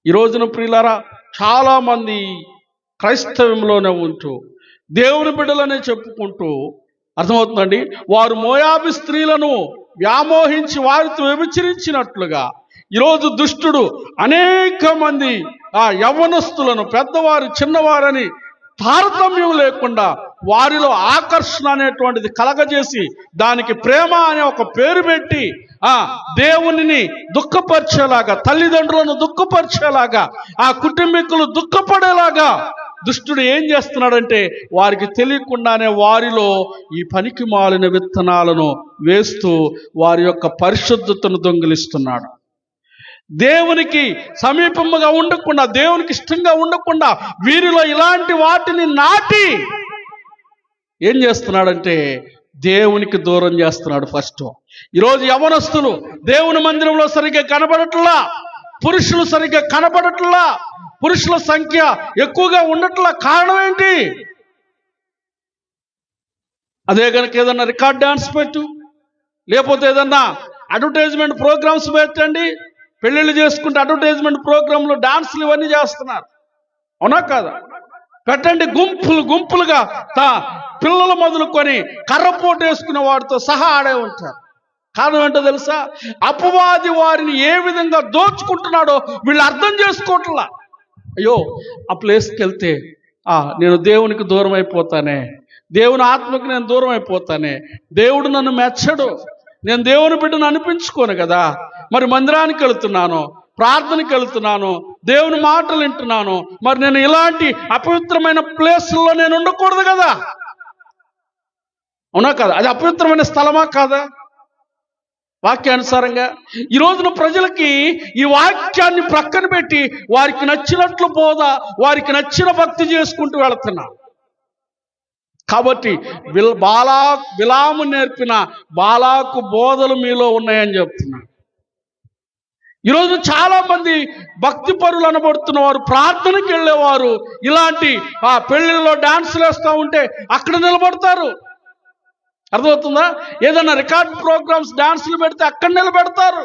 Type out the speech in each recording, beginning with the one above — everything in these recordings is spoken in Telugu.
ఈ రోజున ప్రియులారా చాలామంది క్రైస్తవంలోనే ఉంటూ దేవుని బిడ్డలనే చెప్పుకుంటూ, అర్థమవుతుందండి, వారు మోయాబు స్త్రీలను వ్యామోహించి వారితో వ్యభిచరించినట్లుగా ఈరోజు దుష్టుడు అనేక మంది యవ్వనస్తులను పెద్దవారు చిన్నవారని తారతమ్యం లేకుండా వారిలో ఆకర్షణ అనేటువంటిది కలగజేసి దానికి ప్రేమ అనే ఒక పేరు పెట్టి దేవునిని దుఃఖపరిచేలాగా, తల్లిదండ్రులను దుఃఖపరిచేలాగా, ఆ కుటుంబీకులు దుఃఖపడేలాగా దుష్టుడు ఏం చేస్తున్నాడంటే వారికి తెలియకుండానే వారిలో ఈ పనికి మాలిన విత్తనాలను వేస్తూ వారి యొక్క పరిశుద్ధతను దొంగిలిస్తున్నాడు. దేవునికి సమీపముగా ఉండకుండా, దేవునికి ఇష్టంగా ఉండకుండా వీరిలో ఇలాంటి వాటిని నాటి ఏం చేస్తున్నాడంటే దేవునికి దూరం చేస్తున్నాడు. ఫస్ట్ ఈరోజు యవనస్తులు దేవుని మందిరంలో సరిగ్గా కనబడట్లా, పురుషులు సరిగ్గా కనబడట్లా, పురుషుల సంఖ్య ఎక్కువగా ఉండట్లా. కారణం ఏంటి? అదే కనుక ఏదన్నా రికార్డ్ డాన్స్ పెట్టు, లేకపోతే ఏదన్నా అడ్వర్టైజ్మెంట్ ప్రోగ్రామ్స్ పెట్టండి. పెళ్ళిళ్ళు చేసుకుంటే అడ్వర్టైజ్మెంట్ ప్రోగ్రాంలు డాన్సులు ఇవన్నీ చేస్తున్నారు, అవునా కాదా? పెట్టండి, గుంపులుగా పిల్లలు మొదలుకొని కర్రపోటు వేసుకునే వాడితో సహా ఆడే ఉంటారు. కారణం ఏంటో తెలుసా? అపవాది వారిని ఏ విధంగా దోచుకుంటున్నాడో వీళ్ళు అర్థం చేసుకోవట్లా. అయ్యో, ఆ ప్లేస్కి వెళ్తే నేను దేవునికి దూరం అయిపోతానే, దేవుని ఆత్మకి నేను దూరం అయిపోతానే, దేవుడు నన్ను మెచ్చడు, నేను దేవుని బిడ్డను అనిపించుకోను కదా, మరి మందిరానికి వెళుతున్నాను, ప్రార్థనకి వెళుతున్నాను, దేవుని మాటలు వింటున్నాను, మరి నేను ఇలాంటి అపవిత్రమైన ప్లేస్లో నేను ఉండకూడదు కదా, అవునా కదా? అది అపవిత్రమైన స్థలమా కాదా? వాక్యానుసారంగా ఈ రోజున ప్రజలకి ఈ వాక్యాన్ని ప్రక్కన పెట్టి వారికి నచ్చినట్లు బోధ, వారికి నచ్చిన భక్తి చేసుకుంటూ వెళుతున్నారు. కాబట్టి బిలాము నేర్పిన బాలాకు బోధలు మీలో ఉన్నాయని చెప్తున్నాను. ఈరోజు చాలా మంది భక్తి పరులు అనబడుతున్న వారు, ప్రార్థనకి వెళ్ళేవారు ఇలాంటి పెళ్లిళ్ళలో డాన్సులు వేస్తూ ఉంటే అక్కడ నిలబడతారు. అర్థమవుతుందా? ఏదన్నా రికార్డ్ ప్రోగ్రామ్స్ డాన్సులు పెడితే అక్కడ నిలబెడతారు,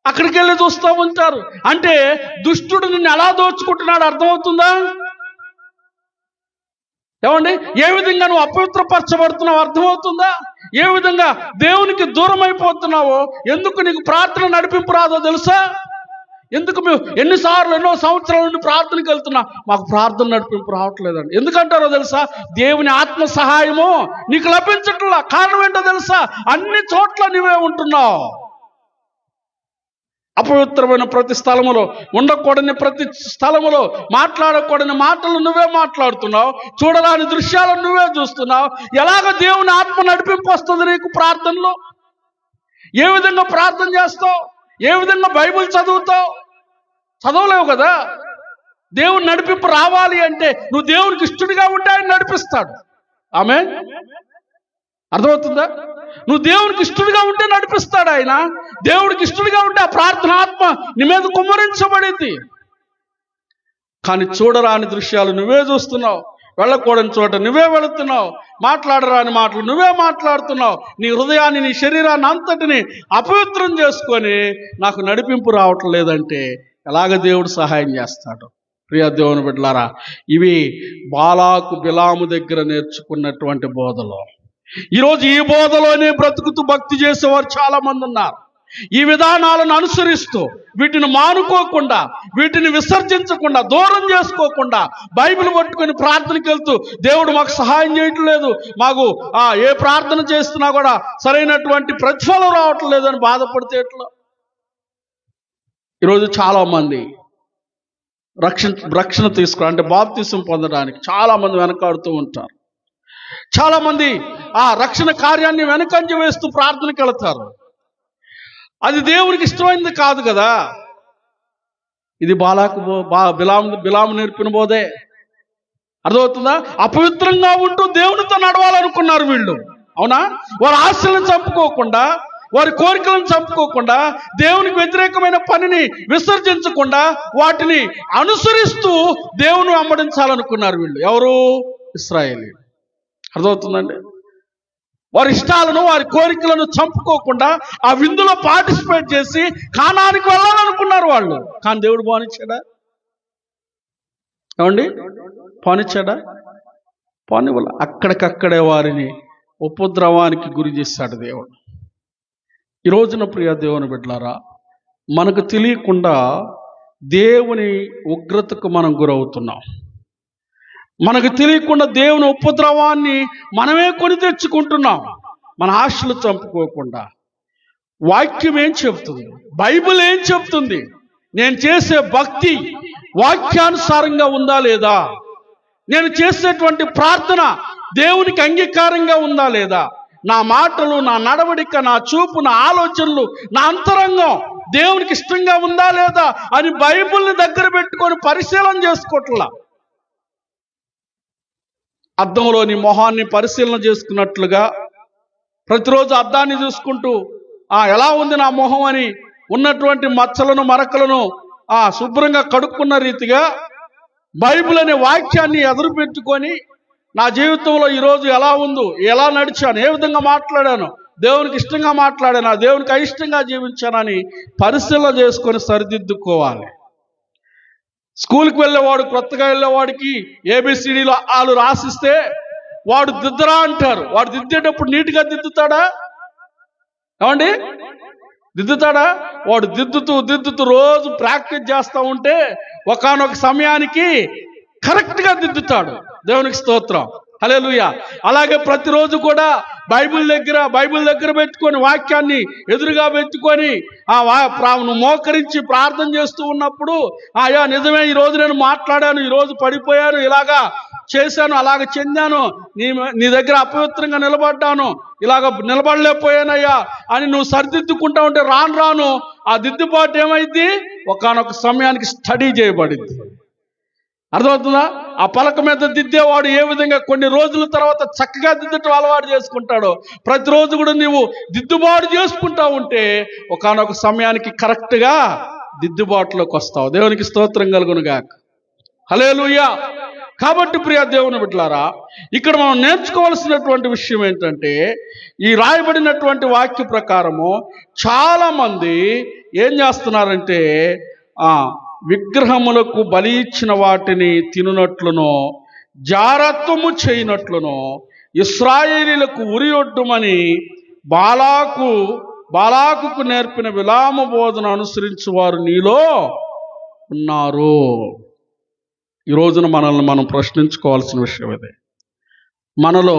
అక్కడికి వెళ్ళి చూస్తూ ఉంటారు. అంటే దుష్టుడు నిన్ను ఎలా దోచుకుంటున్నాడు అర్థమవుతుందా? ఏమండి, ఏ విధంగా నువ్వు అపవిత్రపరచబడుతున్నావు అర్థమవుతుందా? ఏ విధంగా దేవునికి దూరం అయిపోతున్నావో, ఎందుకు నీకు ప్రార్థన నడిపింపు రాదో తెలుసా? ఎందుకు మేము ఎన్నో సంవత్సరాల నుండి ప్రార్థనకి వెళ్తున్నా, మాకు ప్రార్థన నడిపింపు రావట్లేదండి. ఎందుకంటారో తెలుసా? దేవుని ఆత్మ సహాయము నీకు లభించట్లా. కారణం ఏంటో తెలుసా? అన్ని చోట్ల నువ్వే ఉంటున్నావు. అపవిత్రమైన ప్రతి స్థలములో, ఉండకూడని ప్రతి స్థలములో, మాట్లాడకూడని మాటలు నువ్వే మాట్లాడుతున్నావు, చూడరాని దృశ్యాలను నువ్వే చూస్తున్నావు. ఎలాగ దేవుని ఆత్మ నడిపింపు వస్తుంది నీకు ప్రార్థనలో? ఏ విధంగా ప్రార్థన చేస్తావు? ఏ విధంగా బైబిల్ చదువుతావు? చదవలేవు కదా. దేవుని నడిపింపు రావాలి అంటే నువ్వు దేవునికి ఇష్టడిగా ఉంటే ఆయన నడిపిస్తాడు. ఆమేన్. అర్థమవుతుందా? నువ్వు దేవునికి ఇష్టడిగా ఉంటే నడిపిస్తాడు ఆయన. దేవుడికి ఇష్టడిగా ఉంటే ఆ ప్రార్థన ఆత్మ నీ మీద కుమ్మరించబడింది. కానీ చూడరాని దృశ్యాలు నువ్వే చూస్తున్నావు, వెళ్ళకూడని చోట నువ్వే వెళుతున్నావు, మాట్లాడరాని మాటలు నువ్వే మాట్లాడుతున్నావు. నీ హృదయాన్ని, నీ శరీరాన్ని అంతటిని అపవిత్రం చేసుకొని నాకు నడిపింపు రావటం లేదంటే ఎలాగ దేవుడు సహాయం చేస్తాడు? ప్రియ దేవుని బిడ్డలారా, ఇవి బాలాకు బిలాము దగ్గర నేర్చుకున్నటువంటి బోధలు. ఈరోజు ఈ బోధలోనే బ్రతుకుతూ భక్తి చేసేవారు చాలా మంది ఉన్నారు. ఈ విధానాలను అనుసరిస్తూ వీటిని మానుకోకుండా, వీటిని విసర్జించకుండా, దూరం చేసుకోకుండా బైబిల్ పట్టుకొని ప్రార్థనకి వెళ్తూ దేవుడు మాకు సహాయం చేయటం లేదు, మాకు ఏ ప్రార్థన చేస్తున్నా కూడా సరైనటువంటి ప్రతిఫలం రావటం లేదని బాధపడితే ఎట్లా? ఈరోజు చాలా మంది రక్షణ తీసుకోవడం అంటే బాప్తిసం పొందడానికి చాలా మంది వెనకాడుతూ ఉంటారు. చాలా మంది ఆ రక్షణ కార్యాన్ని వెనకంజ వేస్తూ ప్రార్థనకి వెళతారు. అది దేవునికి ఇష్టమైనది కాదు కదా. ఇది బిలాము నేర్పిన బోధే. అర్థమవుతుందా? అపవిత్రంగా ఉంటూ దేవునితో నడవాలనుకున్నారు వీళ్ళు, అవునా? వారి ఆశలను చంపుకోకుండా, వారి కోరికలను చంపుకోకుండా, దేవునికి వ్యతిరేకమైన పనిని విసర్జించకుండా వాటిని అనుసరిస్తూ దేవుని వెంబడించాలనుకున్నారు వీళ్ళు. ఎవరు? ఇశ్రాయేలీయులు. అర్థమవుతుందండి? వారి ఇష్టాలను వారి కోరికలను చంపుకోకుండా ఆ విందులో పార్టిసిపేట్ చేసి కానానికి వెళ్ళాలనుకున్నారు వాళ్ళు. కానీ దేవుడు పోనిచ్చాడా? ఏమండి, పోనిచ్చాడా? పోనివ్వాల. అక్కడికక్కడే వారిని ఉపద్రవానికి గురి చేశాడు దేవుడు. ఈ రోజున ప్రియ దేవుని బిడ్డలారా, మనకు తెలియకుండా దేవుని ఉగ్రతకు మనం గురవుతున్నాం. మనకు తెలియకుండా దేవుని ఉపద్రవాన్ని మనమే కొని తెచ్చుకుంటున్నాం, మన ఆశలు చంపుకోకుండా. వాక్యం ఏం చెప్తుంది? బైబిల్ ఏం చెప్తుంది? నేను చేసే భక్తి వాక్యానుసారంగా ఉందా లేదా? నేను చేసేటువంటి ప్రార్థన దేవునికి అంగీకారంగా ఉందా లేదా? నా మాటలు, నా నడవడిక, నా చూపు, నా ఆలోచనలు, నా అంతరంగం దేవునికి ఇష్టంగా ఉందా లేదా అని బైబిల్ని దగ్గర పెట్టుకొని పరిశీలన చేసుకోవట్లా. అద్దంలోని మొహాన్ని పరిశీలన చేసుకున్నట్లుగా ప్రతిరోజు అద్దాన్ని చూసుకుంటూ ఎలా ఉంది నా మొహం అని ఉన్నటువంటి మచ్చలను మరకలను శుభ్రంగా కడుక్కున్న రీతిగా బైబిల్ అనే వాక్యాన్ని ఎదురు పెట్టుకొని నా జీవితంలో ఈరోజు ఎలా ఉందో, ఎలా నడిచాను, ఏ విధంగా మాట్లాడాను, దేవునికి ఇష్టంగా మాట్లాడాను, దేవునికి అయిష్టంగా జీవించానని పరిశీలన చేసుకొని సరిదిద్దుకోవాలి. స్కూల్కి వెళ్ళేవాడు, కొత్తగా వెళ్ళేవాడికి ఏబిసిడీలు వాళ్ళు రాసిస్తే వాడు దిద్దరా అంటారు. వాడు దిద్దేటప్పుడు నీట్గా దిద్దుతాడా? ఏమండి, దిద్దుతాడా? వాడు దిద్దుతూ రోజు ప్రాక్టీస్ చేస్తూ ఉంటే ఒకానొక సమయానికి కరెక్ట్గా దిద్దుతాడు. దేవునికి స్తోత్రం, హల్లెలూయా. అలాగే ప్రతిరోజు కూడా బైబిల్ దగ్గర పెట్టుకొని వాక్యాన్ని ఎదురుగా పెట్టుకొని మోకరించి ప్రార్థన చేస్తూ ఉన్నప్పుడు అయ్యా నిజమే, ఈరోజు నేను మాట్లాడాను, ఈరోజు పడిపోయాను, ఇలాగా చేశాను, అలాగ చెందాను, నీ దగ్గర అపవిత్రంగా నిలబడ్డాను, ఇలాగ నిలబడలేకపోయానయ్యా అని నువ్వు సరిదిద్దుకుంటా ఉంటే రాను ఆ దిద్దుబాటు ఏమైంది? ఒకానొక సమయానికి స్టడీ చేయబడింది. అర్థమవుతుందా? ఆ పలక మీద దిద్దేవాడు ఏ విధంగా కొన్ని రోజుల తర్వాత చక్కగా దిద్దటం అలవాటు చేసుకుంటాడో, ప్రతిరోజు కూడా నువ్వు దిద్దుబాటు చేసుకుంటా ఉంటే ఒకానొక సమయానికి కరెక్ట్గా దిద్దుబాటులోకి వస్తావు. దేవునికి స్తోత్రం కలుగునుగాక, హల్లెలూయా. కాబట్టి ప్రియ దేవుని బిడ్డలారా, ఇక్కడ మనం నేర్చుకోవాల్సినటువంటి విషయం ఏంటంటే, ఈ రాయబడినటువంటి వాక్య ప్రకారము చాలా మంది ఏం చేస్తున్నారంటే విగ్రహములకు బలి ఇచ్చిన వాటిని తినునట్లునో, జారత్వము చేయనట్లునో, ఇశ్రాయేలీలకు ఉరియొడ్డుమని బాలాకుకు నేర్పిన బిలాము బోధన అనుసరించు వారు నీలో ఉన్నారు. ఈ రోజున మనల్ని మనం ప్రశ్నించుకోవాల్సిన విషయం ఇదే. మనలో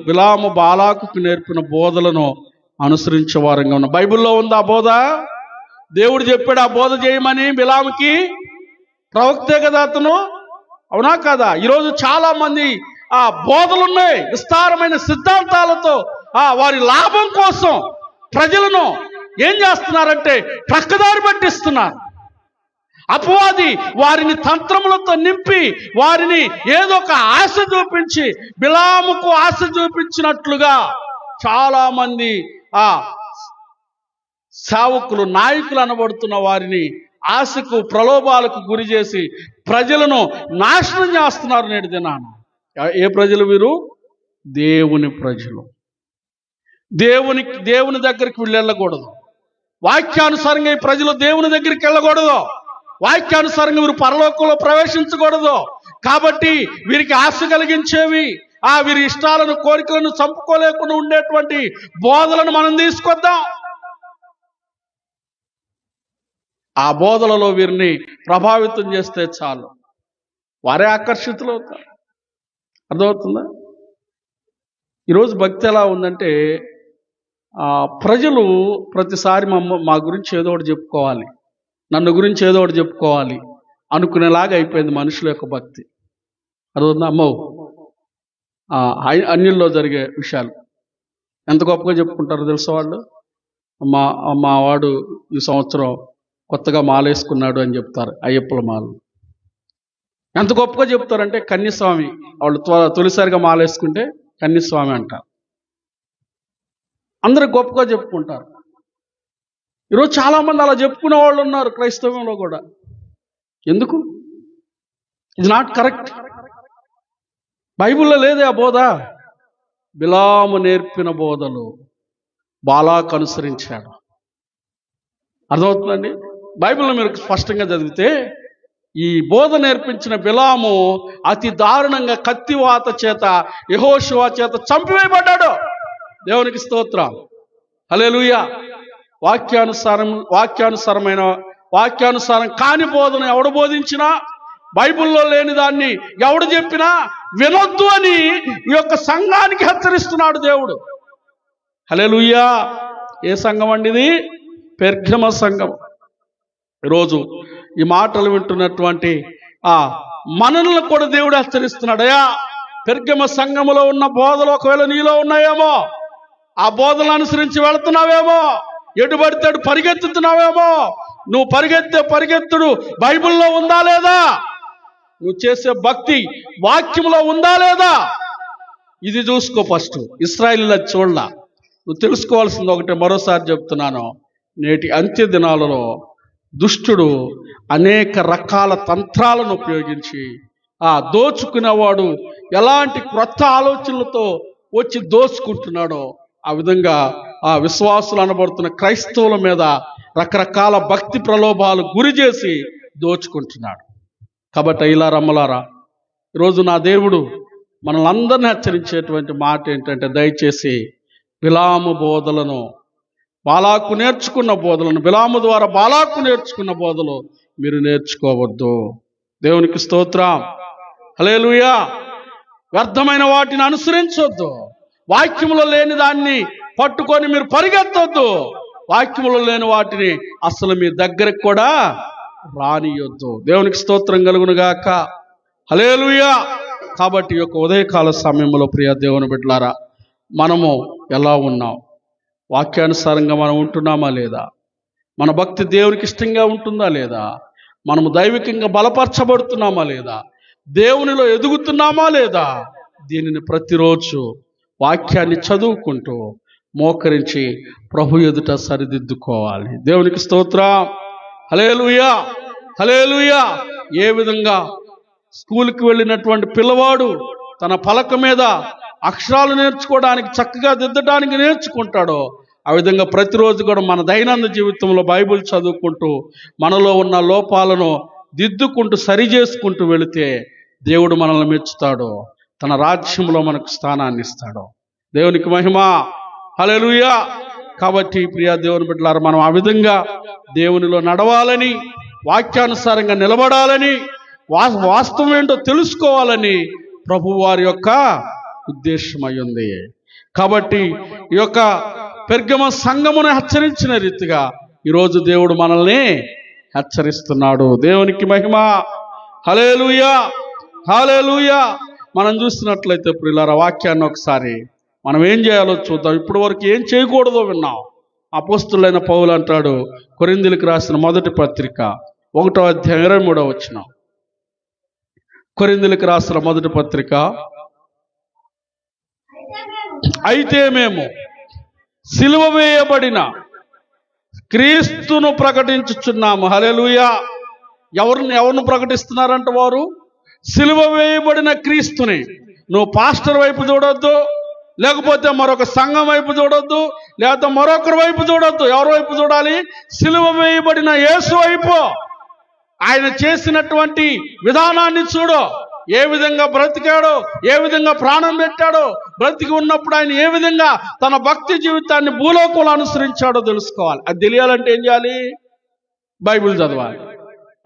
బిలాము బాలాకుకు నేర్పిన బోధలను అనుసరించే వారంగా ఉన్న బైబిల్లో ఉందా బోధ? దేవుడు చెప్పాడు ఆ బోధ చేయమని బిలాముకి. ప్రవక్తే కదా అతను, అవునా కదా? ఈరోజు చాలా మంది బోధలున్నాయి, విస్తారమైన సిద్ధాంతాలతో వారి లాభం కోసం ప్రజలను ఏం చేస్తున్నారంటే ప్రక్కదారి పట్టిస్తున్నారు. అపవాది వారిని తంత్రములతో నింపి వారిని ఏదో ఒక ఆశ చూపించి, బిలాముకు ఆశ చూపించినట్లుగా చాలా మంది సేవకులు, నాయకులు అనబడుతున్న వారిని ఆశకు, ప్రలోభాలకు గురి చేసి ప్రజలను నాశనం చేస్తున్నారు నేటి దినాన. ఏ ప్రజలు వీరు? దేవుని ప్రజలు. దేవుని దగ్గరికి వీళ్ళు వెళ్ళకూడదు. వాక్యానుసారంగా ఈ ప్రజలు దేవుని దగ్గరికి వెళ్ళకూడదు. వాక్యానుసారంగా వీరు పరలోకంలో ప్రవేశించకూడదు. కాబట్టి వీరికి ఆశ కలిగించేవి, వీరి ఇష్టాలను, కోరికలను చంపుకోలేకుండా ఉండేటువంటి బోధలను మనం తీసుకొద్దాం. ఆ బోధలలో వీరిని ప్రభావితం చేస్తే చాలు, వారే ఆకర్షితులు అవుతారు. అర్థమవుతుందా? ఈరోజు భక్తి ఎలా ఉందంటే, ప్రజలు ప్రతిసారి మా గురించి ఏదో ఒకటి చెప్పుకోవాలి, నన్ను గురించి ఏదో ఒకటి చెప్పుకోవాలి అనుకునేలాగా అయిపోయింది మనుషుల యొక్క భక్తి. అర్థమవుతుందా? అమ్మో, అన్యుల్లో జరిగే విషయాలు ఎంత గొప్పగా చెప్పుకుంటారో తెలుసా వాళ్ళు. మా వాడు ఈ సంవత్సరం కొత్తగా మాలేసుకున్నాడు అని చెప్తారు, అయ్యప్పల మాలు. ఎంత గొప్పగా చెప్తారంటే కన్యస్వామి, వాళ్ళు తొలిసారిగా మాలేసుకుంటే కన్యస్వామి అంటారు. అందరూ గొప్పగా చెప్పుకుంటారు. ఈరోజు చాలామంది అలా చెప్పుకునే వాళ్ళు ఉన్నారు క్రైస్తవంలో కూడా. ఎందుకు? ఇది నాట్ కరెక్ట్. బైబిల్లో లేదే ఆ బోధ. బిలాము నేర్పిన బోధలు బాలాకు అనుసరించాడు. అర్థమవుతుందండి? బైబిల్లో మీరు స్పష్టంగా చదివితే ఈ బోధ నేర్పించిన బిలాము అతి దారుణంగా కత్తివాత చేత యెహోషువ చేత చంపివేయబడ్డాడు. దేవునికి స్తోత్రం, హల్లెలూయా. వాక్యానుసారం కాని బోధన ఎవడు బోధించినా, బైబిల్లో లేని దాన్ని ఎవడు చెప్పినా వినొద్దు అని ఈ యొక్క సంఘానికి హెచ్చరిస్తున్నాడు దేవుడు. హల్లెలూయా. ఏ సంఘం అండి ఇది? పెర్గమ సంఘం. ఈరోజు ఈ మాటలు వింటున్నటువంటి మనల్ని కూడా దేవుడు హెచ్చరిస్తున్నాడు. అయ్యా, పెర్గమ సంఘములో ఉన్న బోధలు ఒకవేళ నీలో ఉన్నాయేమో, ఆ బోధనలు అనుసరించి వెళుతున్నావేమో, ఎటు పడితే అటు పరిగెత్తుతున్నావేమో. నువ్వు పరిగెత్తుడు బైబిల్లో ఉందా లేదా? నువ్వు చేసే భక్తి వాక్యంలో ఉందా లేదా? ఇది చూసుకో ఫస్ట్. ఇశ్రాయేలీయుల చూడలా. నువ్వు తెలుసుకోవాల్సింది ఒకటే, మరోసారి చెప్తున్నాను. నేటి అంత్య దినాలలో దుష్టుడు అనేక రకాల తంత్రాలను ఉపయోగించి దోచుకునేవాడు ఎలాంటి క్రొత్త ఆలోచనలతో వచ్చి దోచుకుంటున్నాడో ఆ విధంగా విశ్వాసులు అనబడుతున్న క్రైస్తవుల మీద రకరకాల భక్తి ప్రలోభాలు గురి చేసి దోచుకుంటున్నాడు. కాబట్టి ఇలా రమ్మలారా, ఈరోజు నా దేవుడు మనల్ని అందరినీ హెచ్చరించేటువంటి మాట ఏంటంటే, దయచేసి బిలాము బోధలను, బాలాకు నేర్చుకున్న బోధలను, బిలాము ద్వారా బాలాకు నేర్చుకున్న బోధలు మీరు నేర్చుకోవద్దు. దేవునికి స్తోత్రం, హల్లెలూయా. వ్యర్థమైన వాటిని అనుసరించొద్దు. వాక్యములో లేని దాన్ని పట్టుకొని మీరు పరిగెత్తొద్దు. వాక్యములో లేని వాటిని అసలు మీ దగ్గరకు కూడా రానియొద్దు. దేవునికి స్తోత్రం కలుగునుగాక, హల్లెలూయా. కాబట్టి ఈ యొక్క ఉదయకాల సమయంలో ప్రియ దేవుని బిడ్డలారా, మనము ఎలా ఉన్నాం? వాక్యానుసారంగా మనం ఉంటున్నామా లేదా? మన భక్తి దేవునికి ఇష్టంగా ఉంటుందా లేదా? మనము దైవికంగా బలపరచబడుతున్నామా లేదా? దేవునిలో ఎదుగుతున్నామా లేదా? దీనిని ప్రతిరోజు వాక్యాన్ని చదువుకుంటూ మోకరించి ప్రభు ఎదుట సరిదిద్దుకోవాలి. దేవునికి స్తోత్రం, హల్లెలూయా, హల్లెలూయా. ఏ విధంగా స్కూల్కి వెళ్ళినటువంటి పిల్లవాడు తన పలక మీద అక్షరాలు నేర్చుకోవడానికి, చక్కగా దిద్దడానికి నేర్చుకుంటాడో, ఆ విధంగా ప్రతిరోజు కూడా మన దైనందిన జీవితంలో బైబిల్ చదువుకుంటూ మనలో ఉన్న లోపాలను దిద్దుకుంటూ సరి చేసుకుంటూ వెళితే దేవుడు మనల్ని మెచ్చుతాడు, తన రాజ్యంలో మనకు స్థానాన్ని ఇస్తాడు. దేవునికి మహిమ, హల్లెలూయా. కాబట్టి ప్రియా దేవుని బిడ్డలారా, మనం ఆ విధంగా దేవునిలో నడవాలని, వాక్యానుసారంగా నిలబడాలని, వాస్తవం ఏంటో తెలుసుకోవాలని ప్రభు వారి యొక్క ఉద్దేశమై ఉంది. కాబట్టి ఈ యొక్క పెర్గమ సంఘమును హెచ్చరించిన రీతిగా ఈరోజు దేవుడు మనల్ని హెచ్చరిస్తున్నాడు. దేవునికి మహిమ, హల్లెలూయా, హల్లెలూయా. మనం చూస్తున్నట్లయితే ప్రియులారా, వాక్యాన్ని ఒకసారి మనం ఏం చేయాలో చూద్దాం. ఇప్పటి వరకు ఏం చేయకూడదో విన్నాం. అపోస్తులైన పౌలు అంటాడు, కొరింథీయులకు రాసిన మొదటి పత్రిక 1వ అధ్యాయం 23వ వచనం. కొరింథీయులకు రాసిన మొదటి పత్రిక, అయితే మేము సిలువ వేయబడిన క్రీస్తును ప్రకటించుచున్నాము. హల్లెలూయా. ఎవరిని ప్రకటిస్తున్నారంట వారు? సిలువ వేయబడిన క్రీస్తుని. నువ్వు పాస్టర్ వైపు చూడొద్దు, లేకపోతే మరొక సంఘం వైపు చూడొద్దు, లేకపోతే మరొకరి వైపు చూడొద్దు. ఎవరి వైపు చూడాలి? సిలువ వేయబడిన యేసు వైపు. ఆయన చేసినటువంటి విధానాన్ని చూడు. ఏ విధంగా బ్రతికాడో, ఏ విధంగా ప్రాణం పెట్టాడో, బ్రతికి ఉన్నప్పుడు ఆయన ఏ విధంగా తన భక్తి జీవితాన్ని భూలోకంలో అనుసరించాడో తెలుసుకోవాలి. అది తెలియాలంటే ఏం చేయాలి? బైబిల్ చదవాలి.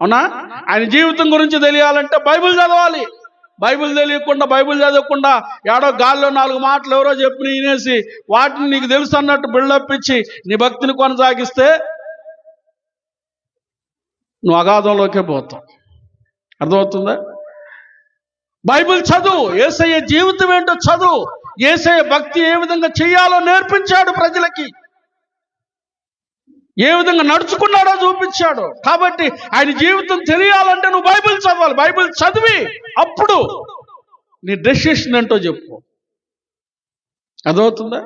అవునా? ఆయన జీవితం గురించి తెలియాలంటే బైబిల్ చదవాలి. బైబిల్ తెలియకుండా, బైబిల్ చదవకుండా ఏడో గాల్లో 4 మాటలు ఎవరో చెప్పి వినేసి వాటిని నీకు తెలుసు అన్నట్టు బిల్డప్ ఇచ్చి నీ భక్తిని కొనసాగిస్తే నువ్వు అగాధంలోకే పోతావు. అర్థమవుతుందా? బైబిల్ చదువు. యేసయ్య జీవితం ఏంటో చదువు. యేసయ్య భక్తి ఏ విధంగా చేయాలో నేర్పించాడు ప్రజలకి, ఏ విధంగా నడుచుకున్నాడో చూపించాడు. కాబట్టి ఆయన జీవితం తెలియాలంటే నువ్వు బైబిల్ చదవాలి. బైబిల్ చదివి అప్పుడు నీ డెసిషన్ ఏంటో చెప్పు. అర్థమవుతుందా?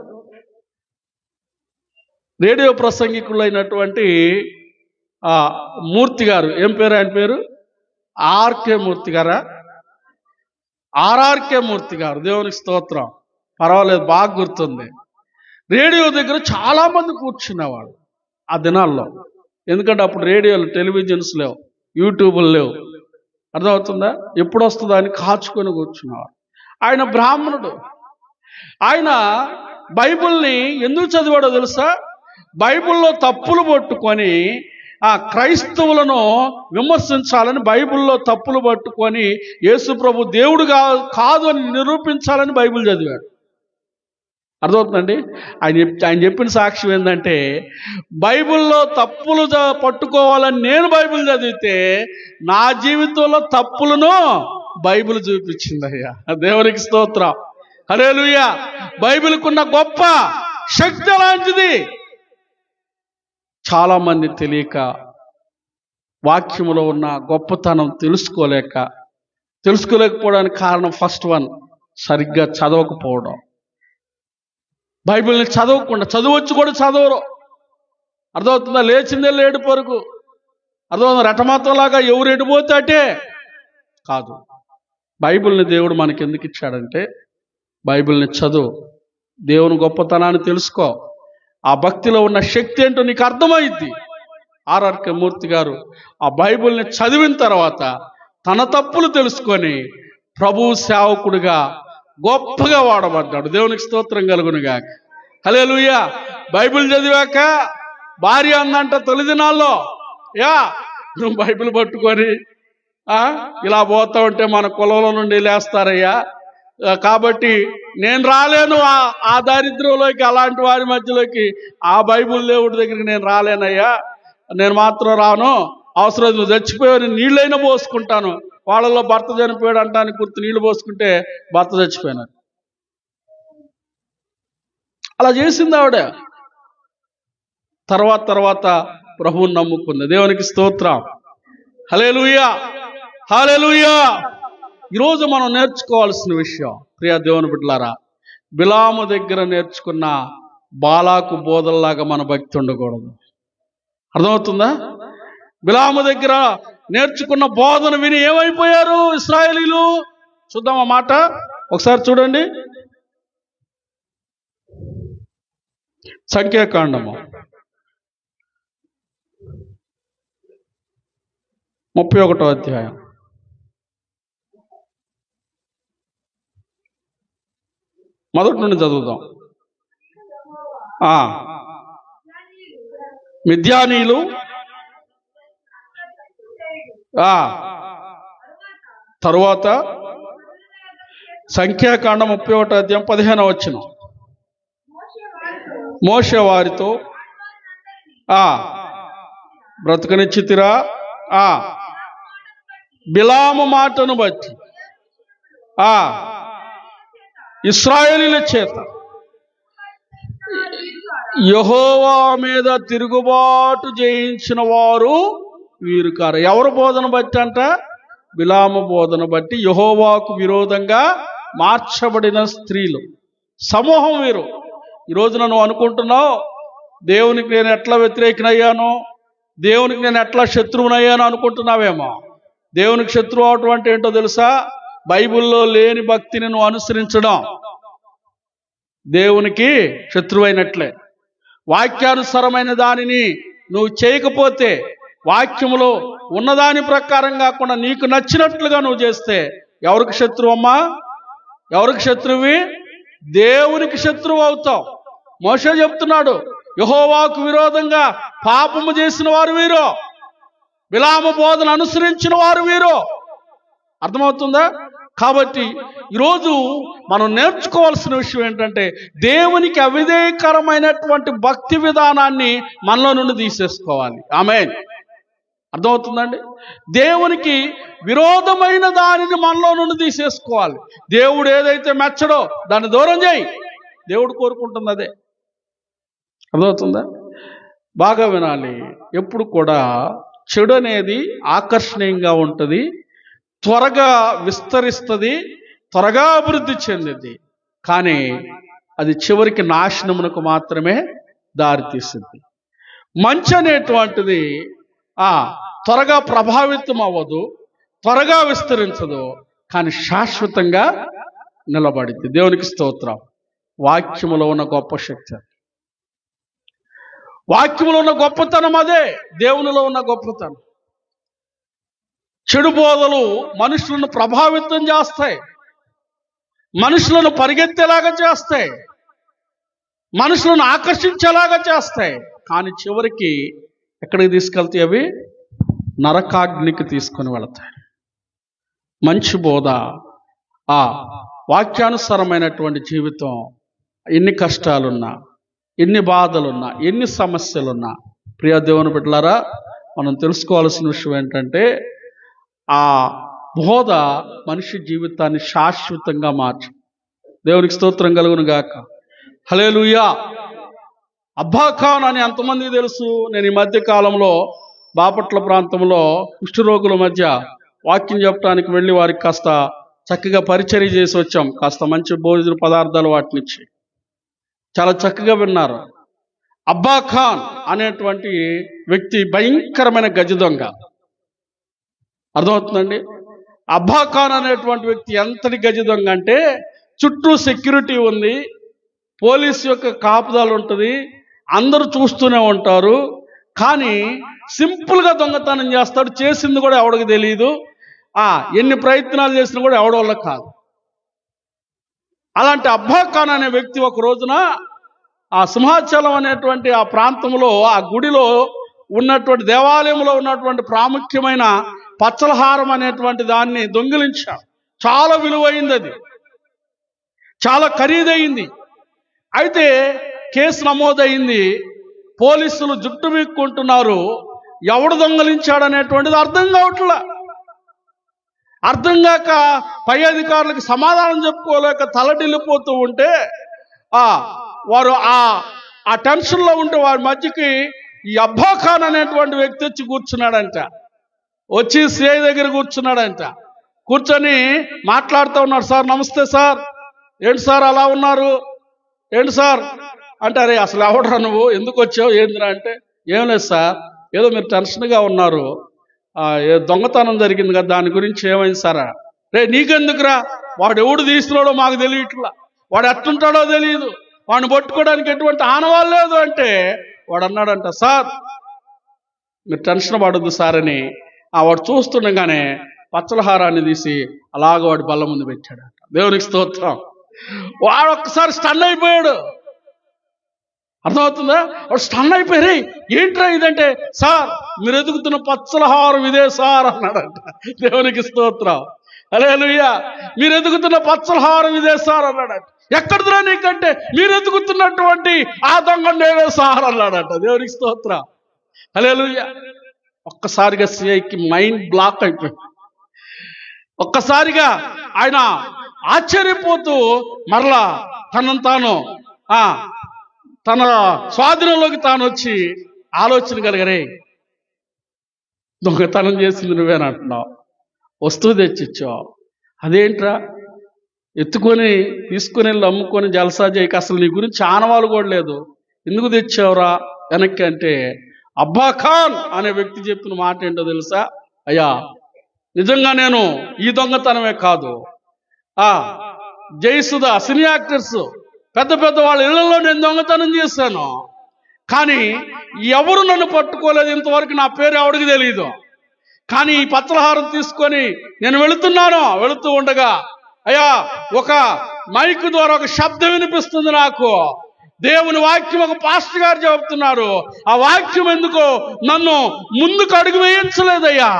రేడియో ప్రసంగికులైనటువంటి మూర్తి గారు, ఏం పేరు ఆయన పేరు? ఆర్కే మూర్తి గారా? ఆర్ఆర్కే మూర్తి గారు. దేవునికి స్తోత్రం. పర్వాలేదు, బాగా గుర్తుంది. రేడియో దగ్గర చాలామంది కూర్చునేవాళ్ళు ఆ దినాల్లో. ఎందుకంటే అప్పుడు రేడియోలు, టెలివిజన్స్ లేవు, యూట్యూబ్లు లేవు. అర్థమవుతుందా? ఎప్పుడు వస్తుందా అని కాచుకొని కూర్చునేవాడు. ఆయన బ్రాహ్మణుడు. ఆయన బైబిల్ని ఎందుకు చదివాడో తెలుసా? బైబిల్లో తప్పులు పట్టుకొని ఆ క్రైస్తవులను విమర్శించాలని, బైబిల్లో తప్పులు పట్టుకొని యేసు ప్రభు దేవుడు కాదు అని నిరూపించాలని బైబిల్ చదివాడు. అర్థమవుతుందండి? ఆయన చెప్పిన సాక్ష్యం ఏంటంటే, బైబిల్లో తప్పులు పట్టుకోవాలని నేను బైబిల్ చదివితే నా జీవితంలో తప్పులను బైబిల్ చూపించింది. అయ్యా, దేవునికి స్తోత్రం, హల్లెలూయా. బైబిల్కున్న గొప్ప శక్తి అలాంటిది. చాలామంది తెలియక, వాక్యములో ఉన్న గొప్పతనం తెలుసుకోలేకపోవడానికి కారణం ఫస్ట్ వన్, సరిగ్గా చదవకపోవడం. బైబిల్ని చదవకుండా, చదవచ్చు కూడా చదవరు. అర్థమవుతుందా? లేచిందే లేడు పరుగు. అర్థమవుతుందా? రటమాతంలాగా ఎవరు ఎడిపోతే అటే కాదు. బైబిల్ని దేవుడు మనకి ఎందుకు ఇచ్చాడంటే, బైబిల్ని చదువు, దేవుని గొప్పతనాన్ని తెలుసుకో, ఆ భక్తిలో ఉన్న శక్తి ఏంటో నీకు అర్థమైద్ది. ఆర్ఆర్కే మూర్తి గారు ఆ బైబిల్ని చదివిన తర్వాత తన తప్పులు తెలుసుకొని ప్రభు సేవకుడిగా గొప్పగా వాడబడ్డాడు. దేవునికి స్తోత్రం కలుగునుగాక, హల్లెలూయా. బైబిల్ చదివాక భార్య అందంట తొలి దినాల్లో, నువ్వు బైబిల్ పట్టుకొని ఇలా పోతా ఉంటే మన కులంలో నుండి లేస్తారయ్యా, కాబట్టి నేను రాలేను ఆ దారిద్ర్యంలోకి, అలాంటి వారి మధ్యలోకి, ఆ బైబిల్ దేవుడి దగ్గరికి నేను రాలేనయ్యా, నేను మాత్రం రాను, అవసరం నువ్వు చచ్చిపోయావు, నీళ్ళైనా పోసుకుంటాను. వాళ్ళలో భర్త చనిపోయాడు అంటానికి గుర్తు నీళ్లు పోసుకుంటే భర్త చచ్చిపోయినాడు. అలా చేసింది ఆవిడ. తర్వాత ప్రభువుని నమ్ముకుంది. దేవునికి స్తోత్రం, హల్లెలూయా, హల్లెలూయా. ఈరోజు మనం నేర్చుకోవాల్సిన విషయం, ప్రియా దేవుని బిడ్డలారా, బిలాము దగ్గర నేర్చుకున్న బాలాకు బోధల్లాగా మన భక్తి ఉండకూడదు. అర్థమవుతుందా? బిలాము దగ్గర నేర్చుకున్న బోధన విని ఏమైపోయారు ఇశ్రాయేలీలు? చూద్దాం ఆ మాట ఒకసారి చూడండి. సంఖ్యాకాండము 31వ అధ్యాయం. మొదటి నుండి చదువుదాం. మిద్యానీయులు తరువాత సంఖ్యాకాండం 31వ అధ్యాయం 15వ వచనం. మోషే వారితో బ్రతకనిచ్చితిరా, బిలాము మాటను బట్టి ఇశ్రాయేలీయుల చేత యెహోవా మీద తిరుగుబాటు చేయించిన వారు వీరు కారు. ఎవరు బోధన బట్టి అంట? బిలాము బోధన బట్టి యెహోవాకు విరోధంగా మార్చబడిన స్త్రీలు సమూహం వీరు. ఈరోజు నువ్వు అనుకుంటున్నావు, దేవునికి నేను ఎట్లా వ్యతిరేకనయ్యాను, దేవునికి నేను ఎట్లా శత్రువునయ్యాను అనుకుంటున్నావేమో. దేవునికి శత్రువు అవటం అంటే ఏంటో తెలుసా? బైబిల్లో లేని భక్తిని నువ్వు అనుసరించడం దేవునికి శత్రువైనట్లే. వాక్యానుసారమైన దానిని నువ్వు చేయకపోతే, వాక్యములో ఉన్నదాని ప్రకారం కాకుండా నీకు నచ్చినట్లుగా నువ్వు చేస్తే ఎవరికి శత్రువు అమ్మా? ఎవరికి శత్రువి? దేవునికి శత్రువు అవుతావు. మోషే చెప్తున్నాడు, యెహోవాకు విరోధంగా పాపము చేసిన వారు వీరు, బిలాము బోధన అనుసరించిన వారు వీరు. అర్థమవుతుందా? కాబట్టి ఈరోజు మనం నేర్చుకోవాల్సిన విషయం ఏంటంటే, దేవునికి అవిధేయకరమైనటువంటి భక్తి విధానాన్ని మనలో నుండి తీసేసుకోవాలి. ఆమేన్. అర్థమవుతుందండి? దేవునికి విరోధమైన దానిని మనలో నుండి తీసేసుకోవాలి. దేవుడు ఏదైతే మెచ్చడో దాన్ని దూరం చేయి. దేవుడు కోరుకుంటుంది అదే. అర్థమవుతుందా? బాగా వినాలి. ఎప్పుడు కూడా చెడు అనేది ఆకర్షణీయంగా ఉంటుంది, త్వరగా విస్తరిస్తుంది, త్వరగా అభివృద్ధి చెందింది. కానీ అది చివరికి నాశనమునకు మాత్రమే దారితీస్తుంది. మంచి అనేటువంటిది త్వరగా ప్రభావితం అవ్వదు, త్వరగా విస్తరించదు, కానీ శాశ్వతంగా నిలబడింది. దేవునికి స్తోత్రం, వాక్యములో ఉన్న గొప్ప శక్తి, వాక్యములో ఉన్న గొప్పతనం అదే దేవునిలో ఉన్న గొప్పతనం. చెడు బోధలు మనుషులను ప్రభావితం చేస్తాయి, మనుషులను పరిగెత్తేలాగా చేస్తాయి, మనుషులను ఆకర్షించేలాగా చేస్తాయి. కానీ చివరికి ఎక్కడికి తీసుకెళ్తాయి? అవి నరకాగ్నికి తీసుకొని వెళతాయి. మంచి బోధ, ఆ వాక్యానుసారమైనటువంటి జీవితం, ఎన్ని కష్టాలున్నా, ఎన్ని బాధలున్నా, ఎన్ని సమస్యలున్నా, ప్రియ దేవుని బిడ్డలారా, మనం తెలుసుకోవాల్సిన విషయం ఏంటంటే ఆ బోధ మనిషి జీవితాన్ని శాశ్వతంగా మార్చు. దేవునికి స్తోత్రం కలుగును గాక. హల్లెలూయా. అబ్బా ఖాన్ అని ఎంతమందికి తెలుసు? నేను ఈ మధ్య కాలంలో బాపట్ల ప్రాంతంలో కుష్ఠరోగుల మధ్య వాక్యం చెప్పడానికి వెళ్ళి వారికి కాస్త చక్కగా పరిచర్య చేసి వచ్చాం. కాస్త మంచి భోజన పదార్థాలు వాటినిచ్చి చాలా చక్కగా విన్నారు. అబ్బా ఖాన్ అనేటువంటి వ్యక్తి భయంకరమైన గజ దొంగ. అర్థమవుతుందండి? అబ్బా ఖాన్ అనేటువంటి వ్యక్తి ఎంతటి గజ దొంగ అంటే చుట్టూ సెక్యూరిటీ ఉంది, పోలీసు యొక్క కాపుదల ఉంటుంది, అందరూ చూస్తూనే ఉంటారు. కానీ సింపుల్గా దొంగతనం చేస్తాడు. చేసింది కూడా ఎవడికి తెలియదు. ఎన్ని ప్రయత్నాలు చేసినా కూడా ఎవడి వల్ల కాదు. అలాంటి అబ్బా ఖాన్ అనే వ్యక్తి ఒక రోజున ఆ సింహాచలం అనేటువంటి ఆ ప్రాంతంలో, ఆ గుడిలో ఉన్నటువంటి దేవాలయంలో ఉన్నటువంటి ప్రాముఖ్యమైన పచ్చలహారం అనేటువంటి దాన్ని దొంగిలించాడు. చాలా విలువైంది, అది చాలా ఖరీదైంది. అయితే కేసు నమోదైంది. పోలీసులు జుట్టు వీక్కుంటున్నారు. ఎవడు దొంగలించాడు అనేటువంటిది అర్థం కావట్లా. అర్థం కాక పై అధికారులకు సమాధానం చెప్పుకోలేక తలడిల్లిపోతూ ఉంటే వారు ఆ టెన్షన్లో ఉంటే వారి మధ్యకి ఈ అబ్బా ఖాన్ అనేటువంటి వ్యక్తి వచ్చి కూర్చున్నాడంట. వచ్చి సిఐ దగ్గర కూర్చున్నాడంట. కూర్చొని మాట్లాడుతూ ఉన్నాడు. సార్ నమస్తే సార్, ఏంటి సార్ అలా ఉన్నారు, ఏంటి సార్ అంటే, అరే అసలు ఎవడరా నువ్వు, ఎందుకు వచ్చావు, ఏందిరా అంటే, ఏం లేదు సార్, ఏదో మీరు టెన్షన్గా ఉన్నారు, దొంగతనం జరిగింది కదా, దాని గురించి ఏమైంది సారా? రే నీకెందుకురా, వాడు ఎవడు తీసినాడో మాకు తెలియట్లా, వాడు ఎట్టుంటాడో తెలియదు, వాడిని పట్టుకోవడానికి ఎటువంటి ఆనవాళ్ళు లేదు అంటే వాడు అన్నాడంట, సార్ మీరు టెన్షన్ పడద్దు సార్ అని వాడు చూస్తుండగానే పచ్చలహారాన్ని తీసి అలాగ వాడి బల్ల ముందు పెట్టాడంట. దేవునికి స్తోత్రం. వాడు ఒక్కసారి స్టన్ అయిపోయాడు. అర్థమవుతుందా? వాడు స్టన్ అయిపోయారు. ఏంట్రా ఇదంటే, సార్ మీరు ఎదుగుతున్న పచ్చలహారం ఇదే సార్ అన్నాడంట. దేవునికి స్తోత్రం. హల్లెలూయా. మీరు ఎదుగుతున్న పచ్చలహారం ఇదే సార్ అన్నాడంట. ఎక్కడిదిరా నీకంటే, మీరు ఎదుగుతున్నటువంటి ఆ దొంగ నేనే సార్ అన్నాడంట. దేవునికి స్తోత్రం. హల్లెలూయా. ఒక్కసారిగా సిఐకి మైండ్ బ్లాక్ అయిపోయింది. ఒక్కసారిగా ఆయన ఆశ్చర్యపోతూ మరలా తనను తాను తన స్వాధీనంలోకి తాను వచ్చి ఆలోచన కలిగరే, దొంగతనం చేసింది నువ్వేనంటున్నావు, వస్తువు తెచ్చిచ్చావు, అదేంట్రా ఎత్తుకొని తీసుకుని వెళ్ళి అమ్ముకొని జలసా చేయక అసలు నీ గురించి ఆనవాళ్ళు కూడా లేదు, ఎందుకు తెచ్చావురా వెనక్కి అంటే, అబ్బా ఖాన్ అనే వ్యక్తి చెప్పిన మాట ఏంటో తెలుసా? అయ్యా నిజంగా నేను ఈ దొంగతనమే కాదు, జయసుధ సినీ యాక్టర్స్ పెద్ద పెద్ద వాళ్ళ ఇళ్లలో నేను దొంగతనం చేశాను, కానీ ఎవరు నన్ను పట్టుకోలేదు, ఇంతవరకు నా పేరు ఎవరికి తెలియదు. కానీ ఈ పచ్చలహారం తీసుకొని నేను వెళుతూ ఉండగా అయ్యా ఒక మైక్ ద్వారా ఒక శబ్దం వినిపిస్తుంది నాకు. దేవుని వాక్యం ఒక పాస్టర్ గారు చెబుతున్నారు. ఆ వాక్యం ఎందుకో నన్ను ముందుకు అడుగు వేయించలేదయ్యా.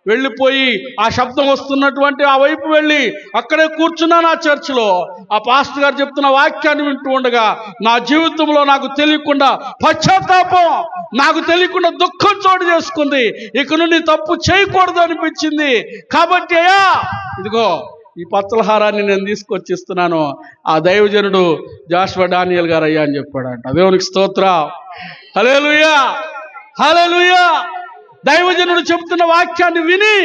వెళ్ళిపోయి ఆ శబ్దం వస్తున్నటువంటి ఆ వైపు వెళ్ళి అక్కడే కూర్చున్నాను ఆ చర్చిలో. ఆ పాస్టర్ గారు చెప్తున్న వాక్యాన్ని వింటూ ఉండగా నా జీవితంలో నాకు తెలియకుండా పశ్చాత్తాపం, నాకు తెలియకుండా దుఃఖం చోటు చేసుకుంది. ఇక నుండి తప్పు చేయకూడదు అనిపించింది. కాబట్టి అయ్యా ఇదిగో ఈ పచ్చలహారాన్ని నేను తీసుకొచ్చిస్తున్నాను, ఆ దైవజనుడు జాషువా డానియల్ గారు అయ్యా అని చెప్పాడంట. దేవునికి స్తోత్రం. హల్లెలూయా, హల్లెలూయా. దైవజనుడు చెబుతున్న వాక్యాన్ని విని,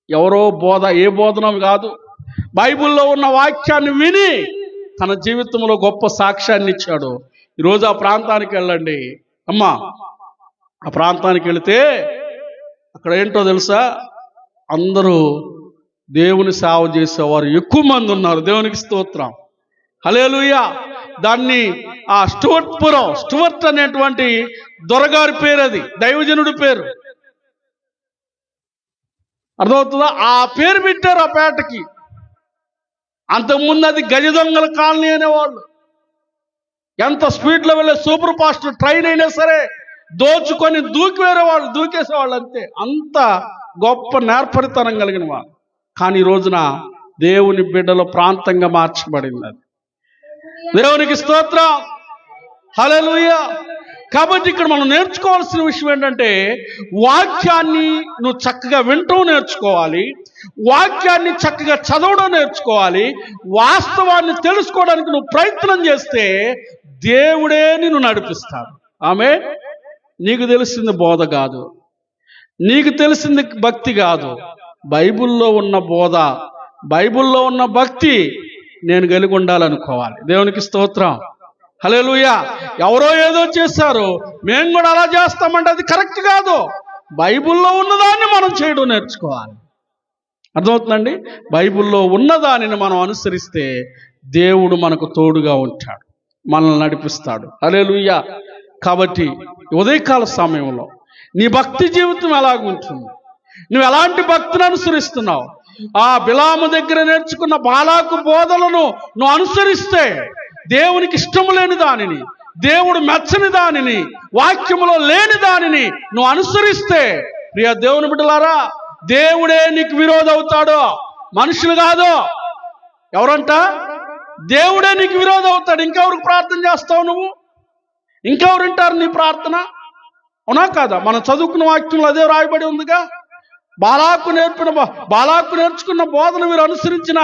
ఎవరో బోధ, ఏ బోధనం కాదు, బైబిల్లో ఉన్న వాక్యాన్ని విని తన జీవితంలో గొప్ప సాక్ష్యాన్ని ఇచ్చాడు. ఈరోజు ఆ ప్రాంతానికి వెళ్ళండి అమ్మా. ఆ ప్రాంతానికి వెళితే అక్కడ ఏంటో తెలుసా, అందరూ దేవుని సేవ చేసేవారు ఎక్కువ మంది ఉన్నారు. దేవునికి స్తోత్రం. హల్లెలూయా. దాన్ని ఆ స్టువర్ట్ అనేటువంటి దొరగారి పేరు, అది దైవజనుడి పేరు. అర్థమవుతుందా? ఆ పేరు పెట్టారు ఆ పేటకి. అంతకుముందు అది గజ దొంగల కాలనీ అనేవాళ్ళు. ఎంత స్పీడ్లో వెళ్ళే సూపర్ ఫాస్ట్ ట్రైన్ అయినా సరే దోచుకొని దూకేసేవాళ్ళు అంతే. అంత గొప్ప నేర్పరితనం కలిగిన వాళ్ళు. కానీ ఈ రోజున దేవుని బిడ్డల ప్రాంతంగా మార్చబడింది అది. దేవునికి స్తోత్రం, హల్లెలూయా. కాబట్టి ఇక్కడ మనం నేర్చుకోవాల్సిన విషయం ఏంటంటే, వాక్యాన్ని నువ్వు చక్కగా వింటూ నేర్చుకోవాలి, వాక్యాన్ని చక్కగా చదవడం నేర్చుకోవాలి. వాస్తవాన్ని తెలుసుకోవడానికి నువ్వు ప్రయత్నం చేస్తే దేవుడే నిన్ను నడిపిస్తాడు. ఆమె నీకు తెలిసింది బోధ కాదు, నీకు తెలిసింది భక్తి కాదు. బైబిల్లో ఉన్న బోధ, బైబిల్లో ఉన్న భక్తి నేను కలిగి ఉండాలనుకోవాలి. దేవునికి స్తోత్రం, హల్లెలూయా. ఎవరో ఏదో చేశారు, మేము కూడా అలా చేస్తామంటే అది కరెక్ట్ కాదు. బైబిల్లో ఉన్నదాన్ని మనం చేయడం నేర్చుకోవాలి. అర్థమవుతుందండి? బైబిల్లో ఉన్నదానిని మనం అనుసరిస్తే దేవుడు మనకు తోడుగా ఉంటాడు, మనల్ని నడిపిస్తాడు. హల్లెలూయా. కాబట్టి ఉదయకాల సమయంలో నీ భక్తి జీవితం ఎలాగుంటుంది? నువ్వు ఎలాంటి భక్తిని అనుసరిస్తున్నావు? ఆ బిలాము దగ్గర నేర్చుకున్న బాలాకు బోధలను నువ్వు అనుసరిస్తే, దేవునికి ఇష్టము లేని దానిని, దేవుడు మెచ్చని దానిని, వాక్యములో లేని దానిని నువ్వు అనుసరిస్తే, ప్రియ దేవుని బిడ్డలారా, దేవుడే నీకు విరోధి అవుతాడు, మనుషులు కాదు. ఎవరంట? దేవుడే నీకు విరోధి అవుతాడు. ఇంకెవరికి ప్రార్థన చేస్తావు నువ్వు? ఇంకెవరు వింటారు నీ ప్రార్థన? అవునా కాదా? మనం చదువుకున్న వాక్యంలో అదే రాయబడి ఉందిగా. బాలాకు నేర్చుకున్న బోధన వీరు అనుసరించిన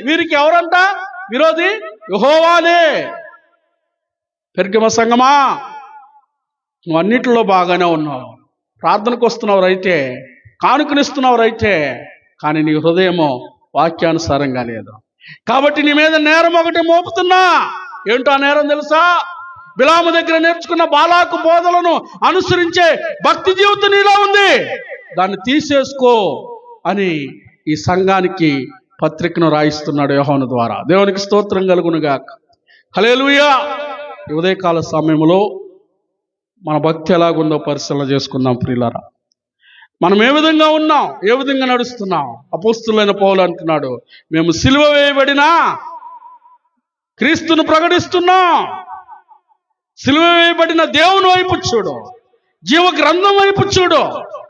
వీరికి ఎవరంట విరోధి? యెహోవానే. పెర్గమ సంగమా, నువ్వు అన్నిటిలో బాగానే ఉన్నావు, ప్రార్థనకు వస్తున్నావు రైతే, కానుకనిస్తున్నావు రైతే, కానీ నీ హృదయమో వాక్యానుసారంగా లేదు. కాబట్టి నీ మీద నేరం ఒకటి మోపుతున్నా. ఏంటో ఆ నేరం తెలుసా? బిలాము దగ్గర నేర్చుకున్న బాలాకు బోధలను అనుసరించే భక్తి జీవితం నీలో ఉంది, దాన్ని తీసేసుకో అని ఈ సంఘానికి పత్రికను రాయిస్తున్నాడు యోహాను ద్వారా. దేవునికి స్తోత్రం కలుగునుగాక, హల్లెలూయా. ఈ ఉదయకాల సమయంలో మన భక్తి ఎలాగుందో పరిశీలన చేసుకుందాం ప్రియులారా. మనం ఏ విధంగా ఉన్నాం, ఏ విధంగా నడుస్తున్నాం? అపోస్తులైన పౌలు అంటున్నాడు, మేము సిలువ వేయబడినా క్రీస్తును ప్రకటిస్తున్నాం. సిలువ వేయబడిన దేవుని వైపు చూడు, జీవ గ్రంథం వైపు చూడు,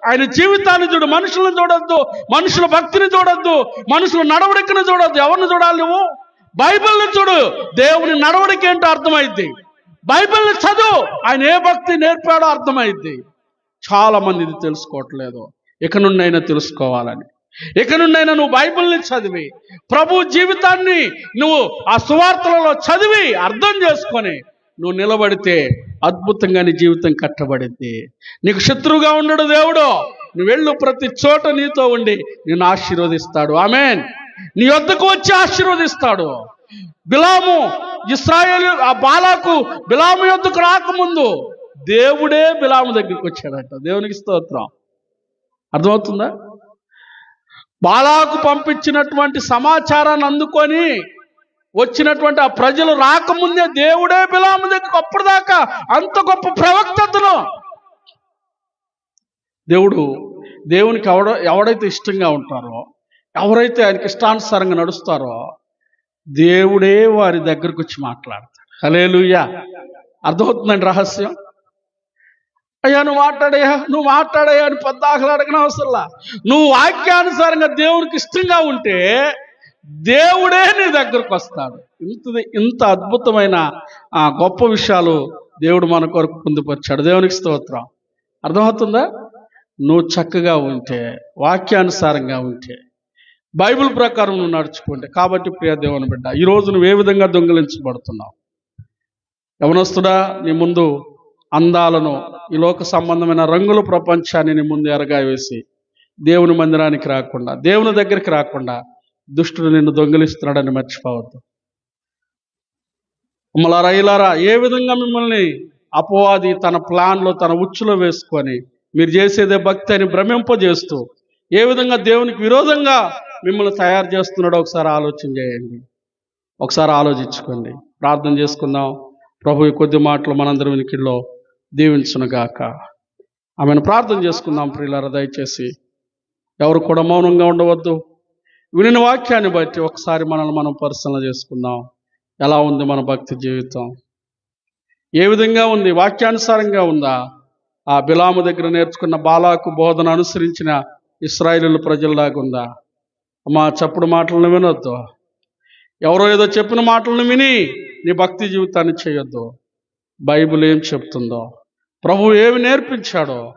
ఆయన జీవితాన్ని చూడు. మనుషులను చూడొద్దు, మనుషుల భక్తిని చూడొద్దు, మనుషుల నడవడికను చూడొద్దు. ఎవరిని చూడాలి నువ్వు? బైబిల్ని చూడు. దేవుని నడవడిక ఏంటో అర్థమైద్ది. బైబిల్ని చదువు, ఆయన ఏ భక్తి నేర్పాడో అర్థమైద్ది. చాలా మంది ఇది తెలుసుకోవట్లేదు. ఇక నుండైనా తెలుసుకోవాలని, ఇక నుండైనా నువ్వు బైబిల్ని చదివి, ప్రభు జీవితాన్ని నువ్వు ఆ సువార్తలలో చదివి అర్థం చేసుకొని నువ్వు నిలబడితే అద్భుతంగా నీ జీవితం కట్టబడింది. నీకు శత్రువుగా ఉండడు దేవుడు. నువ్వు వెళ్ళు, ప్రతి చోట నీతో ఉండి నిన్ను ఆశీర్వదిస్తాడు. ఆమేన్. నీ వద్దకు వచ్చి ఆశీర్వదిస్తాడు. బిలాము ఇశ్రాయేలు ఆ బాలాకు బిలాము యొద్దకు రాకముందు దేవుడే బిలాము దగ్గరికి వచ్చాడట. దేవునికి స్తోత్రం. అర్థమవుతుందా? బాలాకు పంపించినటువంటి సమాచారాన్ని అందుకొని వచ్చినటువంటి ఆ ప్రజలు రాకముందే దేవుడే బిలాము దగ్గరకు, అప్పటిదాకా అంత గొప్ప ప్రవక్తను దేవునికి ఎవడైతే ఇష్టంగా ఉంటారో, ఎవరైతే ఆయనకి ఇష్టానుసారంగా నడుస్తారో, దేవుడే వారి దగ్గరకు వచ్చి మాట్లాడతాడు. హల్లెలూయా. అర్థమవుతుందండి రహస్యం? అయ్యా నువ్వు మాట్లాడయ్యా అని పెద్ద అడగన అవసరంలా. నువ్వు వాక్యానుసారంగా దేవునికి ఇష్టంగా ఉంటే దేవుడే నీ దగ్గరకు వస్తాడు. ఇంత అద్భుతమైన గొప్ప విషయాలు దేవుడు మన కొరకు పొందుపరిచాడు. దేవునికి స్తోత్రం. అర్థమవుతుందా? నువ్వు చక్కగా ఉంటే, వాక్యానుసారంగా ఉంటే, బైబిల్ ప్రకారం నువ్వు నడుచుకుంటే. కాబట్టి ప్రియ దేవుని బిడ్డ, ఈరోజు నువ్వు ఏ విధంగా దొంగిలించబడుతున్నావు? యవనస్తుడా, నీ ముందు అందాలను, ఈ లోక సంబంధమైన రంగుల ప్రపంచాన్ని నీ ముందు ఎరగా వేసి దేవుని మందిరానికి రాకుండా, దేవుని దగ్గరికి రాకుండా దుష్టుడు నిన్ను దొంగిలిస్తున్నాడని మర్చిపోవద్దు. ఇలారా, ఏ విధంగా మిమ్మల్ని అపవాది తన ప్లాన్లో, తన ఉచ్చులో వేసుకొని మీరు చేసేదే భక్తి అని భ్రమింపజేస్తూ ఏ విధంగా దేవునికి విరోధంగా మిమ్మల్ని తయారు చేస్తున్నాడో ఒకసారి ఆలోచన చేయండి. ఒకసారి ఆలోచించుకోండి. ప్రార్థన చేసుకుందాం. ప్రభు ఈ కొద్ది మాటలు మనందరి వినికిడిలో దీవించునుగాక. ఆమెను ప్రార్థన చేసుకుందాం. ప్రియులారా, దయచేసి ఎవరు కూడా మౌనంగా ఉండవద్దు. వినిన వాక్యాన్ని బట్టి ఒకసారి మనల్ని మనం పరిశీలన చేసుకుందాం. ఎలా ఉంది మన భక్తి జీవితం? ఏ విధంగా ఉంది? వాక్యానుసారంగా ఉందా? ఆ బిలాము దగ్గర నేర్చుకున్న బాలాకు బోధన అనుసరించిన ఇశ్రాయేలు ప్రజల్లాగా ఉందా? అమ్మా, చప్పుడు మాటలను వినొద్దు. ఎవరో ఏదో చెప్పిన మాటలను విని నీ భక్తి జీవితాన్ని చేయొద్దు. బైబిల్ ఏం చెప్తుందో, ప్రభువు ఏమి నేర్పించాడో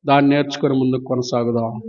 దాన్ని నేర్చుకొని ముందుకు కొనసాగుదాం.